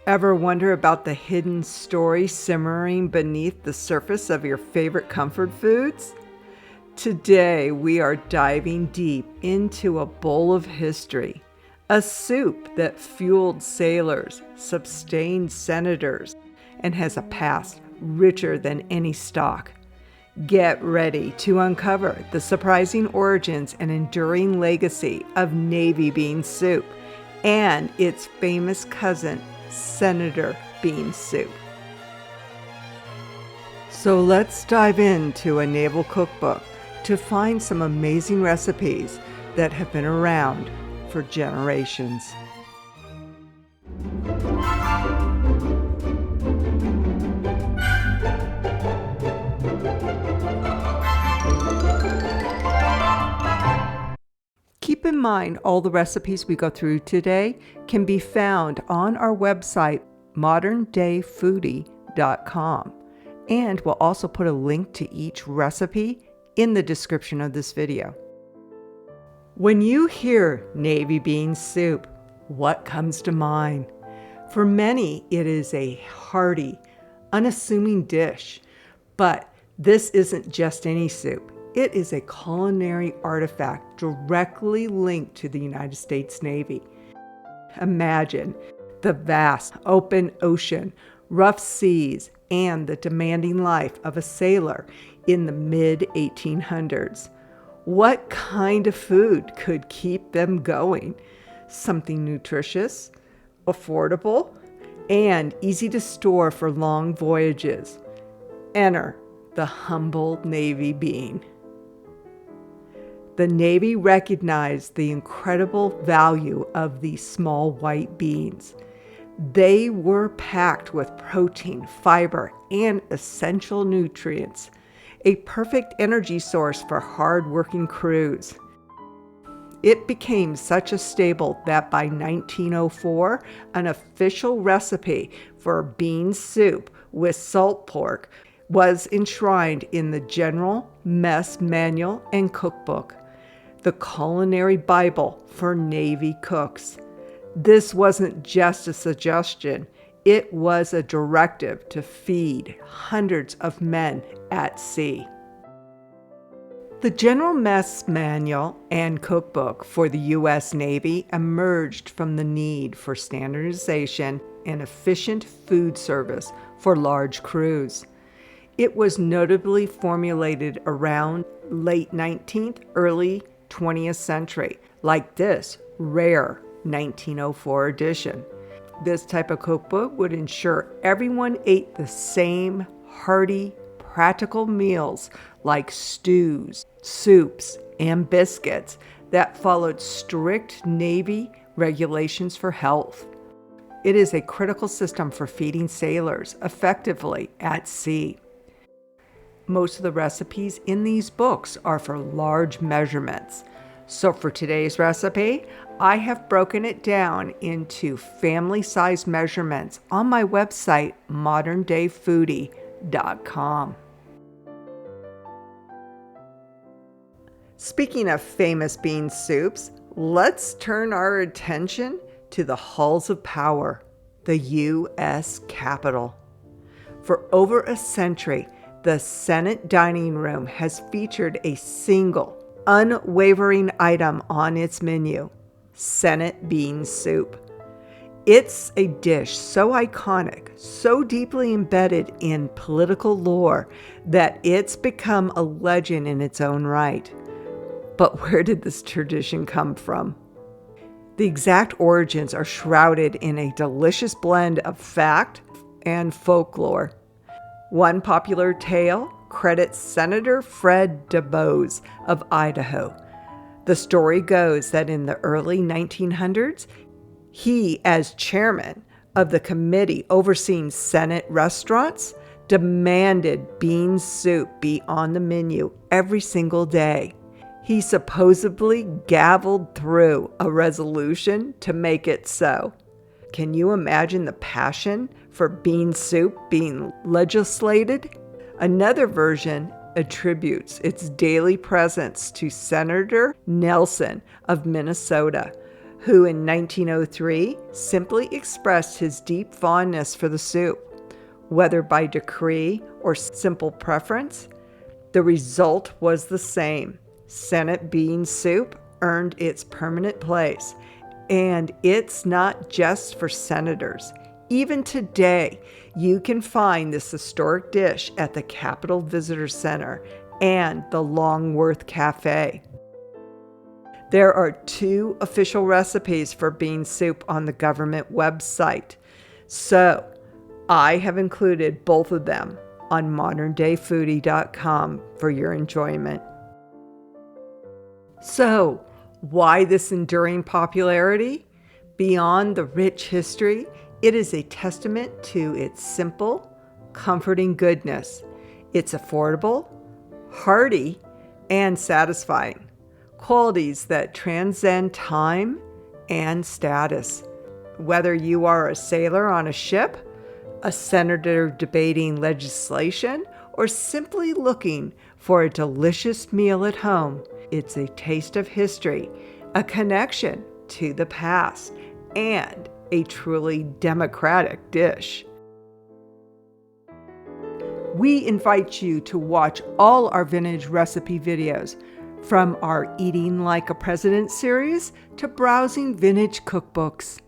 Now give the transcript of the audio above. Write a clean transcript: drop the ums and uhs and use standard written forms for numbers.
Ever wonder about the hidden story simmering beneath the surface of your favorite comfort foods? Today, we are diving deep into a bowl of history, a soup that fueled sailors, sustained senators, and has a past richer than any stock. Get ready to uncover the surprising origins and enduring legacy of Navy bean soup and its famous cousin, Senator bean soup. So let's dive into a naval cookbook to find some amazing recipes that have been around for generations. Keep in mind, all the recipes we go through today can be found on our website, moderndayfoodie.com. And we'll also put a link to each recipe in the description of this video. When you hear Navy bean soup, what comes to mind? For many, it is a hearty, unassuming dish. But this isn't just any soup. It is a culinary artifact directly linked to the United States Navy. Imagine the vast open ocean, rough seas, and the demanding life of a sailor in the mid-1800s. What kind of food could keep them going? Something nutritious, affordable, and easy to store for long voyages. Enter the humble Navy bean. The Navy recognized the incredible value of these small white beans. They were packed with protein, fiber, and essential nutrients, a perfect energy source for hard-working crews. It became such a staple that by 1904, an official recipe for bean soup with salt pork was enshrined in the General Mess Manual and Cookbook, the culinary Bible for Navy cooks. This wasn't just a suggestion, it was a directive to feed hundreds of men at sea. The General Mess Manual and Cookbook for the U.S. Navy emerged from the need for standardization and efficient food service for large crews. It was notably formulated around late 19th, early 20th century, like this rare 1904 edition. This type of cookbook would ensure everyone ate the same hearty, practical meals like stews, soups, and biscuits that followed strict Navy regulations for health. It is a critical system for feeding sailors effectively at sea. Most of the recipes in these books are for large measurements. So for today's recipe, I have broken it down into family-sized measurements on my website, moderndayfoodie.com. Speaking of famous bean soups, let's turn our attention to the halls of power, the U.S. Capitol. For over a century, the Senate dining room has featured a single, unwavering item on its menu: Senate bean soup. It's a dish so iconic, so deeply embedded in political lore, that it's become a legend in its own right. But where did this tradition come from? The exact origins are shrouded in a delicious blend of fact and folklore. One popular tale credits Senator Fred DuBose of Idaho. The story goes that in the early 1900s, he, as chairman of the committee overseeing Senate restaurants, demanded bean soup be on the menu every single day. He supposedly gavelled through a resolution to make it so. Can you imagine the passion for bean soup being legislated? Another version attributes its daily presence to Senator Nelson of Minnesota, who in 1903 simply expressed his deep fondness for the soup. Whether by decree or simple preference, the result was the same. Senate bean soup earned its permanent place. And it's not just for senators. Even today, you can find this historic dish at the Capitol Visitor Center and the Longworth Cafe. There are 2 official recipes for bean soup on the government website, so I have included both of them on moderndayfoodie.com for your enjoyment. So, why this enduring popularity? Beyond the rich history, it is a testament to its simple, comforting goodness. It's affordable, hearty, and satisfying. Qualities that transcend time and status. Whether you are a sailor on a ship, a senator debating legislation, or simply looking for a delicious meal at home, it's a taste of history, a connection to the past, and a truly democratic dish. We invite you to watch all our vintage recipe videos, from our Eating Like a President series to browsing vintage cookbooks.